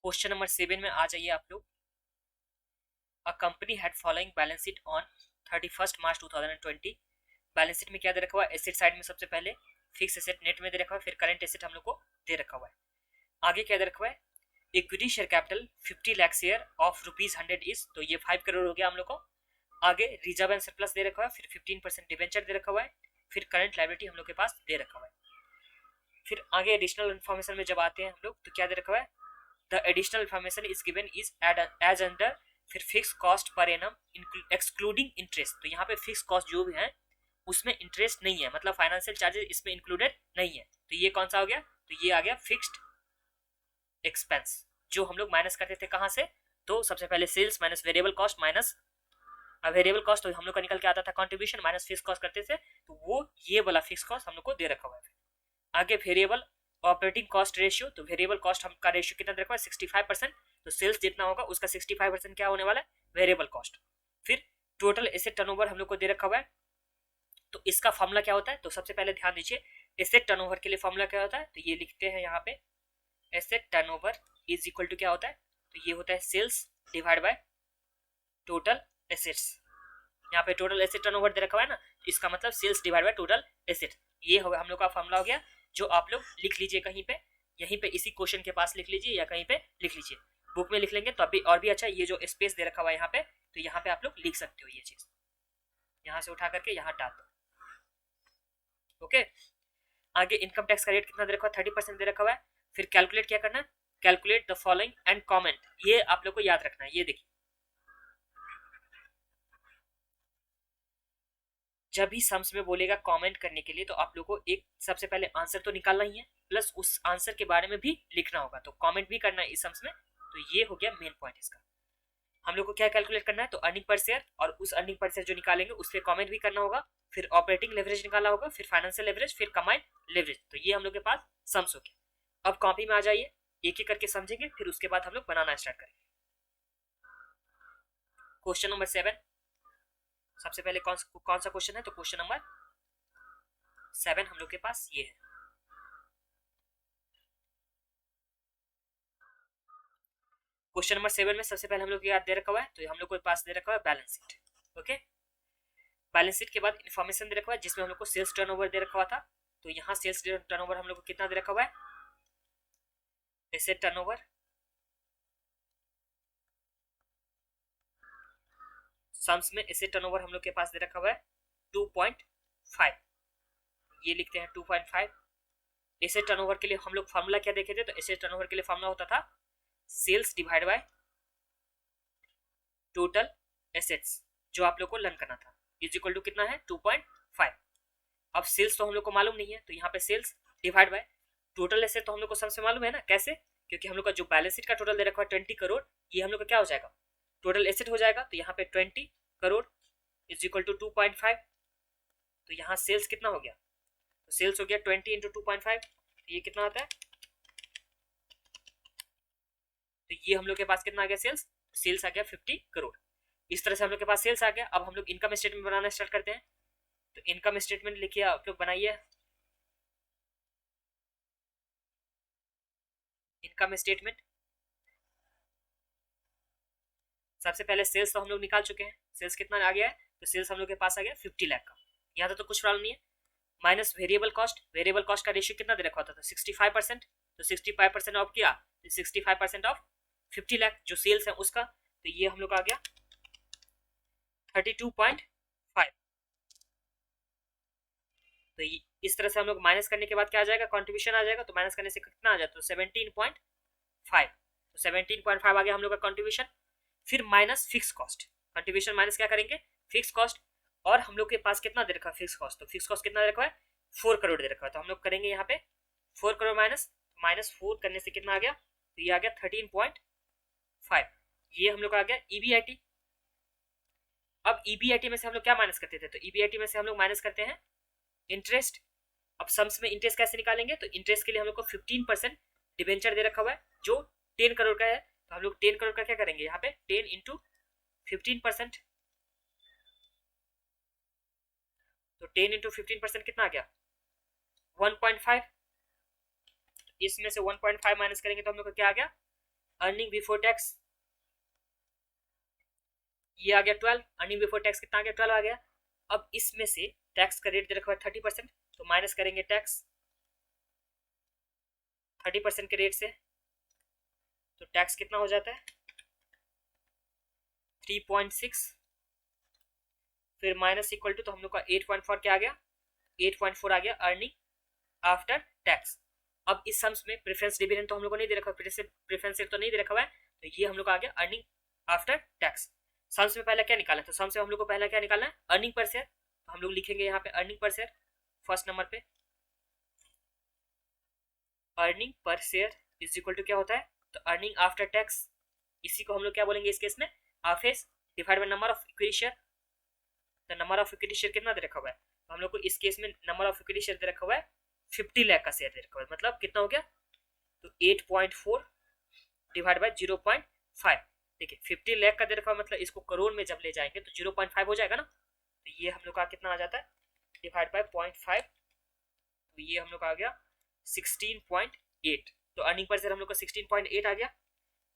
Question number 7 में आ जाइए आप लोग। A company had following balance sheet on 31 March 2020। Balance sheet में क्या दे रखा हुआ है? एसेट साइड में सबसे पहले फिक्स एसेट नेट में दे रखा हुआ है, फिर करंट एसेट हम लोग को दे रखा हुआ है। आगे क्या दे रखा हुआ है? Equity share capital 50 lakh share of ₹100 is, तो ये 5 करोड़ हो गया हम लोग को। आगे रिजर्व एंड सरप्लस दे रखा हुआ है, फिर 15% डिवेंचर दे रखा हुआ है, फिर करंट लायबिलिटी हम लोग के पास दे रखा हुआ है। फिर आगे एडिशनल इन्फॉर्मेशन में जब आते हैं हम लोग तो क्या दे रखा हुआ है? The additional information is given is as under, फिर fix cost per annum excluding interest. तो यहाँ पे फिक्स कॉस्ट जो भी है उसमें इंटरेस्ट नहीं है, मतलब फाइनेंशियल चार्जेस इसमें इंक्लूडेड नहीं है। तो ये कौन सा हो गया? तो ये आ गया फिक्स्ड एक्सपेंस, जो हम लोग माइनस करते थे कहाँ से? तो सबसे पहले sales minus variable cost minus variable cost, तो हम लोग का निकल के आता था कंट्रीब्यूशन माइनस फिक्स कॉस्ट करते थे, तो वो ये वाला फिक्स कॉस्ट हम लोग को दे रखा हुआ है। आगे वेरिएबल ऑपरेटिंग कॉस्ट रेशियो, तो वेरिएबल कॉस्ट हम का रेशियो कितना दे रखा है? 65%। तो सेल्स जितना होगा उसका 65% क्या होने वाला है? Variable cost. फिर टोटल एसेट टर्नओवर हम लोग को दे रखा हुआ है, तो इसका फॉर्मूला क्या होता है? तो सबसे पहले ध्यान दीजिए, एसेट टर्नओवर के लिए फॉर्मूला क्या होता है? तो ये लिखते हैं यहाँ पे, asset turnover is equal to क्या होता है? तो ये होता है sales divide by total assets. यहाँ पे टोटल एसेट टर्नओवर दे रखा हुआ है ना, तो इसका मतलब sales divide by total asset. ये हो हम लोग का फॉर्मूला हो गया, जो आप लोग लिख लीजिए कहीं पे, यहीं पे इसी क्वेश्चन के पास लिख लीजिए या कहीं पे लिख लीजिए। बुक में लिख लेंगे तो अभी और भी अच्छा। ये जो स्पेस दे रखा हुआ है यहाँ पे, तो यहाँ पे आप लोग लिख सकते हो ये चीज, यहाँ से उठा करके यहाँ डाल दो। ओके, आगे इनकम टैक्स का रेट कितना दे रखा है? 30% दे रखा हुआ है। फिर कैलकुलेट क्या करना है? Calculate the following and comment, ये आप लोग को याद रखना है। ये देखिए, जब भी सम्स में बोलेगा कमेंट करने के लिए, तो आप लोग को एक सबसे पहले आंसर तो निकालना ही है, प्लस उस आंसर के बारे में भी लिखना होगा, तो कमेंट भी करना है इस सम्स में। तो ये हो गया मेन पॉइंट इसका। हम लोग को क्या कैलकुलेट करना है? तो अर्निंग पर शेयर, और उस अर्निंग पर शेयर जो निकालेंगे उस पर कमेंट भी करना होगा। फिर ऑपरेटिंग लेवरेज निकाला होगा, फिर फाइनेंशियल लेवरेज, फिर कमांड लेवरेज। तो ये हम लोग के पास सम्स हो गया। अब कॉपी में आ जाइए, एक एक करके समझेंगे, फिर उसके बाद हम लोग बनाना स्टार्ट करेंगे। क्वेश्चन नंबर 7, सबसे पहले कौन सा क्वेश्चन है? तो क्वेश्चन नंबर 7 हम लोग के पास ये है। क्वेश्चन नंबर 7 में सबसे पहले हम लोग याद दे रखा हुआ है, तो हम लोग को पास दे रखा हुआ है balance sheet. Okay, balance sheet के बाद इन्फॉर्मेशन दे रखा हुआ है, जिसमें हम लोग को सेल्स टर्नओवर दे रखा हुआ था। तो यहाँ सेल्स टर्नओवर हम लोग को कितना दे रखा हुआ है? एसेट टर्नओवर, सम्स में एसेट टर्नओवर हम लोग के पास दे रखा हुआ है 2.5, ये लिखते हैं 2.5। एसेट टर्नओवर के लिए हम लोग फार्मूला क्या देखे थे? तो एसेट टर्नओवर के लिए फार्मूला होता था sales divide by total assets, जो आप लोग को लर्न करना था, इज इक्वल टू कितना है? 2.5। अब सेल्स तो हम लोग को मालूम नहीं है, तो यहाँ पे sales divide by total asset तो हम लोग को सबसे मालूम है ना, कैसे? क्योंकि हम लोग का जो बैलेंस शीट का टोटल दे रखा है 20 करोड़, ये हम लोग का क्या हो जाएगा? टोटल एसेट हो जाएगा। तो यहाँ पे 20 करोड़ इज इक्वल टू 2.5। तो यहाँ सेल्स कितना हो गया? तो सेल्स हो गया 20 इंटू 2.5, ये कितना आता है? तो ये हम लोग के पास कितना आ गया? सेल्स, सेल्स आ गया 50 करोड़। इस तरह से हम लोग के पास सेल्स आ गया। अब हम लोग इनकम स्टेटमेंट बनाना स्टार्ट करते हैं। तो इनकम स्टेटमेंट लिखिए, आप लोग बनाइए इनकम स्टेटमेंट। सबसे पहले सेल्स तो हम लोग निकाल चुके हैं, सेल्स कितना आ गया है? तो सेल्स हम लोग के पास आ गया 50 लाख का, यहाँ तो कुछ प्रॉब्लम नहीं है। Minus variable cost, variable cost का रेशियो कितना दे रखा होता था? 65%। तो 65% ऑफ किया, 65% ऑफ 50 लाख जो सेल्स है उसका, तो ये हम लोग का आ गया 32.5। तो इस तरह से हम लोग माइनस करने के बाद क्या आ जाएगा? कंट्रीब्यूशन आ जाएगा। तो माइनस करने से कितना आ जाता है? तो 17.5। तो 17.5 आ गया हम लोग का कंट्रीब्यूशन। फिर minus fix cost, contribution minus क्या करेंगे? Fix cost. और हम लोग के पास कितना दे रखा है? Fix cost. तो फिक्स कॉस्ट कितना दे रखा है? 4 करोड़ दे रखा है। तो हम लोग करेंगे यहाँ पे 4 करोड़ माइनस, माइनस 4 करने से कितना आ गया? तो ये आ गया 13.5। ये हम लोग का आ गया ईबीआईटी। अब ईबीआईटी में से हम लोग क्या माइनस करते थे? तो ईबीआईटी में से हम लोग माइनस करते हैं इंटरेस्ट। अब सम्स में इंटरेस्ट कैसे निकालेंगे? तो इंटरेस्ट के लिए हम लोग को 15% डिबेंचर दे रखा हुआ है, जो 10 करोड़ का है। तो हम लोग 10 करोड़ का क्या करेंगे? यहाँ पे 10 इंटू 15%। तो 10 इंटू 15% कितना आ गया? 1.5। इसमें से 1.5 माइनस करेंगे तो हम लोग का क्या आ गया? अर्निंग बिफोर टैक्स ये आ गया 12, अर्निंग बिफोर टैक्स कितना आ गया 12 आ गया। अब इसमें से टैक्स का रेट दे रखा है 30%, तो माइनस करेंगे टैक्स 30% के रेट से, तो टैक्स कितना हो जाता है 3.6, फिर माइनस इक्वल टू, तो हम लोग का 8.4 क्या आ गया 8.4 आ गया अर्निंग आफ्टर टैक्स। अब इस सम्स में प्रेफरेंस डिविडेंड तो हम लोग को नहीं दे रखा, प्रेफरेंस रेट तो नहीं दे रखा हुआ है, तो ये हम लोग का आ गया अर्निंग आफ्टर टैक्स। सम्स में पहला क्या निकालना है, तो सम्स में हम लोग को पहला क्या निकालना है अर्निंग पर शेयर, तो हम लोग लिखेंगे यहाँ पे earning per share first number पे, earning per share is equal to क्या होता है, तो अर्निंग आफ्टर टैक्स, इसी को हम लोग क्या बोलेंगे इस केस में आफेस divide by number of equity share. तो नंबर ऑफ इक्विटी शेयर कितना दे रखा हुआ है, तो हम लोग को इस केस में नंबर ऑफ इक्विटी शेयर दे रखा हुआ है 50 लाख का शेयर दे रखा हुआ है, मतलब कितना हो गया, तो 8.4 डिवाइड बाय 0.5। देखिए 50 लाख का दे रखा हुआ, मतलब इसको करोड़ में जब ले जाएंगे तो 0.5 हो जाएगा ना, तो ये हम लोग का कितना आ जाता है डिवाइड बाय 0.5, तो ये हम लोग का आ गया 16.8। तो अर्निंग पर शेयर हम लोग का 16.8 आ गया।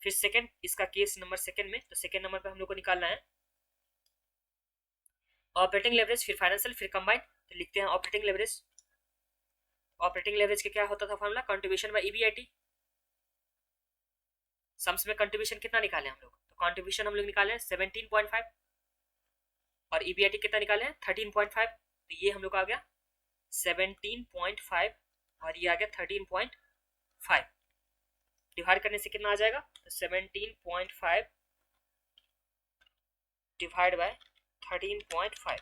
फिर सेकंड इसका केस नंबर सेकंड में, तो सेकंड नंबर पे हम लोग को निकालना है ऑपरेटिंग लेवरेज, फिर फाइनेंशियल, फिर कंबाइंड। तो लिखते हैं ऑपरेटिंग लेवरेज। ऑपरेटिंग लेवरेज के क्या होता था formula, contribution by EBIT. Sums में कंट्रीब्यूशन कितना निकाले हम लोग, तो कंट्रीब्यूशन हम लोग निकाले हैं 17.5 और ईबीआईटी कितना निकाले हैं 13.5, तो ये हम लोग का आ गया 17.5 और ये आ गया 13.5। डिवाइड करने से कितना आ जाएगा, तो 17.5 डिवाइड बाय 13.5,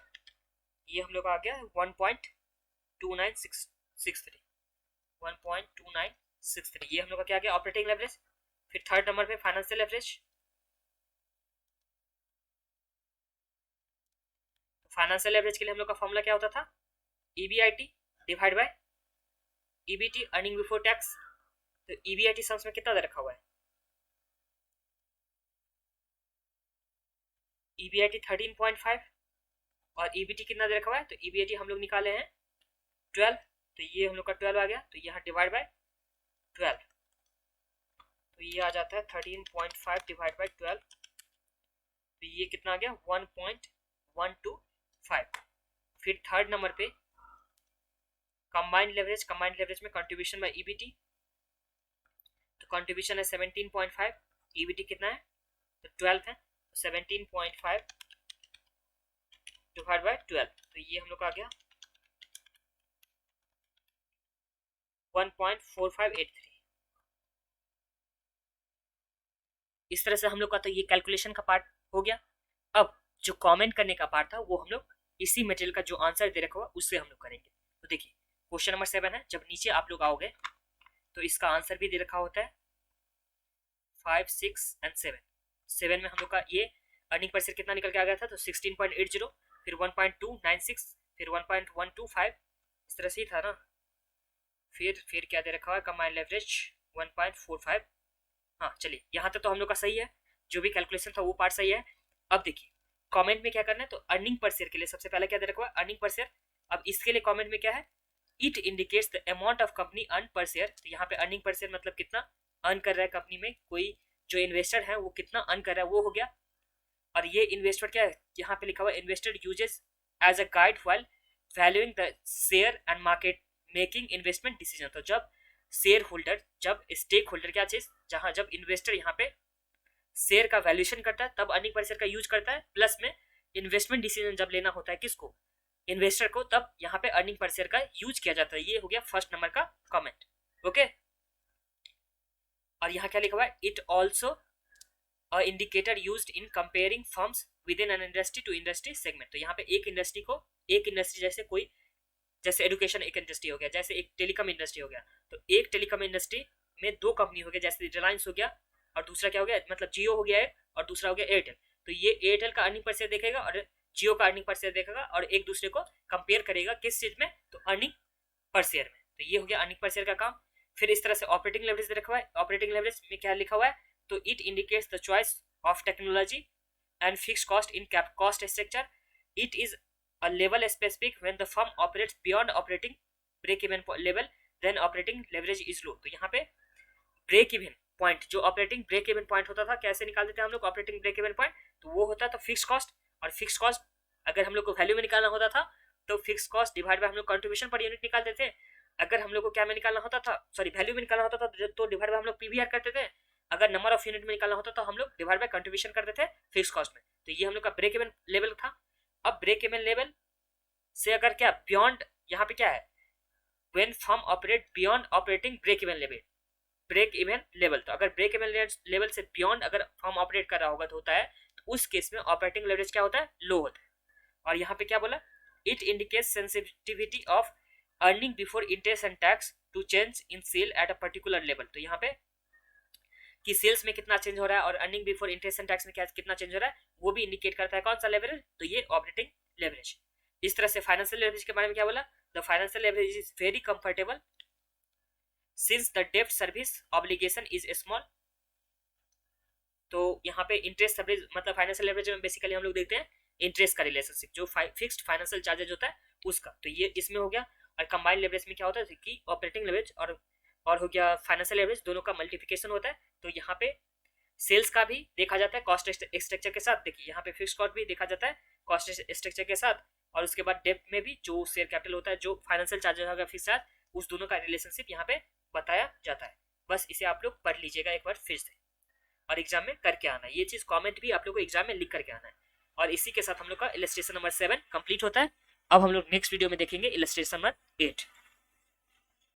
ये हम लोग का आ गया 1.2963, 1.2963, ये हम लोग का क्या आ गया ऑपरेटिंग लेवरेज। फिर थर्ड नंबर पे फाइनेंशियल लेवरेज। फाइनेंशियल लेवरेज के लिए हम लोग का फॉर्मूला क्या होता था, EBIT divide by EBT earning before tax. तो ईबीआईटी सम्स में कितना दे रखा हुआ है, ईबीआईटी 13.5 और ईबीटी कितना दे रखा हुआ है, तो ईबीआईटी हम लोग निकाले हैं 12, तो ये हम लोग का 12 आ गया, तो यहाँ डिवाइड बाय 12, तो ये आ जाता है 13.5 डिवाइड बाय 12, तो ये कितना आ गया 1.125। फिर थर्ड नंबर पे कंबाइंड लेवरेज, कंबाइंड लेवरेज में कंट्रीब्यूशन बाय ईबीटी, तो कंट्रीब्यूशन है 17.5, ईबीटी कितना है तो 12 है, तो 17.5 डिवाइड बाय 12, तो ये हम लोग का आ गया 1.4583। इस तरह से हम लोग का तो ये कैलकुलेशन का पार्ट हो गया। अब जो कमेंट करने का पार्ट था वो हम लोग इसी मटेरियल का जो आंसर दे रखा हुआ उससे हम लोग करेंगे। तो देखिए क्वेश्चन नंबर 7 है, जब नीचे आप लोग आओगे तो इसका आंसर भी दे रखा होता है 5, 6 एंड 7 में हम लोग का ये अर्निंग पर शेयर कितना निकल के आ गया था, तो 16.80, फिर 1.296, फिर 1.125, इस तरह से ही था ना। फिर क्या दे रखा है कंबाइंड लेवरेज 1.45। हाँ चलिए यहाँ तक तो हम लोग का सही है, जो भी कैलकुलेशन था वो पार्ट सही है। अब देखिए कमेंट में क्या करना है, तो अर्निंग पर शेयर के लिए सबसे पहले क्या दे रखा है अर्निंग पर शेयर। अब इसके लिए कमेंट में क्या है, it indicates the amount of company earn पर शेयर। तो यहाँ पे अर्निंग पर शेयर मतलब कितना अर्न कर रहा है कंपनी में, कोई जो इन्वेस्टर है वो कितना अर्न कर रहा है वो हो गया। और ये इन्वेस्टर क्या है, यहाँ पे लिखा हुआ investor uses as a guide while valuing the share and market making investment decision. तो जब शेयर होल्डर, जब स्टेक होल्डर क्या चीज, जहां जब इन्वेस्टर यहाँ पे शेयर का वैल्यूएशन करता है तब अर्निंग पर शेयर का यूज करता है, प्लस में इन्वेस्टमेंट डिसीजन जब लेना होता है किसको, इन्वेस्टर को, तब यहाँ पे अर्निंग पर शेयर का यूज किया जाता है। ये हो गया फर्स्ट नंबर का कमेंट, ओके। और यहाँ क्या लिखा हुआ है, it also indicator used in comparing firms within an industry to industry segment. तो यहाँ पे एक इंडस्ट्री को, एक इंडस्ट्री जैसे कोई, जैसे एजुकेशन एक इंडस्ट्री हो गया, जैसे एक टेलीकॉम इंडस्ट्री हो गया, तो एक टेलीकॉम इंडस्ट्री में दो कंपनी हो गया, जैसे रिलायंस हो गया और दूसरा क्या हो गया, मतलब जियो हो गया है और दूसरा हो गया एयरटेल। तो ये एयरटेल का अर्निंग पर शेयर देखेगा और जियो का अर्निंग पर शेयर देखेगा और एक दूसरे को कंपेयर करेगा किस चीज में, तो अर्निंग पर शेयर में। तो ये हो गया अर्निंग पर शेयर का काम। फिर इस तरह से ऑपरेटिंग लेवरेज रखा हुआ है। ऑपरेटिंग लेवरेज में क्या लिखा हुआ है, तो it indicates the choice of technology and fix cost in cap cost structure. It is a level specific when the firm operates beyond operating break even level then operating leverage is low। तो यहाँ पे break even point, जो operating break even point होता था, कैसे निकालते थे हम लोग ऑपरेटिंग ब्रेक इवन पॉइंट, तो वो होता था फिक्स कॉस्ट। और फिक्स कॉस्ट अगर हम लोग को वैल्यू में निकालना होता था तो फिक्स कॉस्ट डिवाइड बाय हम लोग कंट्रीब्यूशन पर यूनिट निकालते थे। अगर हम लोग को क्या में निकालना होता था, सॉरी वैल्यू में निकालना होता था तो डिवाइड बाय हम लोग पीवीआर करते थे। अगर नंबर ऑफ यूनिट में निकालना होता तो हम लोग डिवाइड बाय कंट्रीब्यूशन करते थे फिक्स कॉस्ट में। तो ये हम लोग का ब्रेक इवन लेवल था। अब ब्रेक इवन लेवल से अगर क्या बियॉन्ड, यहाँ पे क्या है, when firm operate beyond operating break even level, break even level, तो अगर ब्रेक इवन लेवल से बियॉन्ड अगर फर्म ऑपरेट कर रहा होगा तो होता है, तो उस केस में ऑपरेटिंग लेवरेज क्या होता है, लो होता है। और यहाँ पे क्या बोला, it indicates sensitivity of earning before interest and tax to change in sale at a particular level. तो यहाँ पे कि सेल्स में कितना चेंज हो रहा है और earning before interest and tax में क्या कितना चेंज हो रहा है, वो भी इंडिकेट करता है कौन सा लेवरेज, तो ये ऑपरेटिंग लेवरेज। इस तरह से फाइनेंशियल लेवरेज के बारे में क्या बोला, the financial leverage is very comfortable since the डेब्ट सर्विस ऑब्लिगेशन इज स्मॉल। तो यहाँ पे इंटरेस्ट सर्विस मतलब फाइनेंशियल लेवरेज में बेसिकली हम लोग देखते हैं इंटरेस्ट का रिलेशनशिप, जो फिक्स्ड फाइनेंशियल चार्जेज होता है उसका, तो ये इसमें हो गया। और कंबाइंड लेवरेज में क्या होता है कि ऑपरेटिंग लेवरेज और हो गया फाइनेंशियल लेवरेज, दोनों का मल्टीप्लिकेशन होता है। तो यहाँ पे सेल्स का भी देखा जाता है कॉस्ट स्ट्रक्चर के साथ, देखिए यहाँ पे फिक्स कॉस्ट भी देखा जाता है कॉस्ट स्ट्रक्चर के साथ, और उसके बाद डेब्ट में भी जो शेयर कैपिटल होता है, जो फाइनेंशियल चार्जेस होगा फिक्स चार्ज, उस दोनों का रिलेशनशिप यहाँ पे बताया जाता है। बस इसे आप लोग पढ़ लीजिएगा एक बार फिर से, और एग्जाम में करके आना है ये चीज, कमेंट भी आप लोग को एग्जाम में लिख करके आना है। और इसी के साथ हम लोग का इलस्ट्रेशन नंबर 7 कंप्लीट होता है। अब हम लोग नेक्स्ट वीडियो में देखेंगे इलस्ट्रेशन नंबर 8।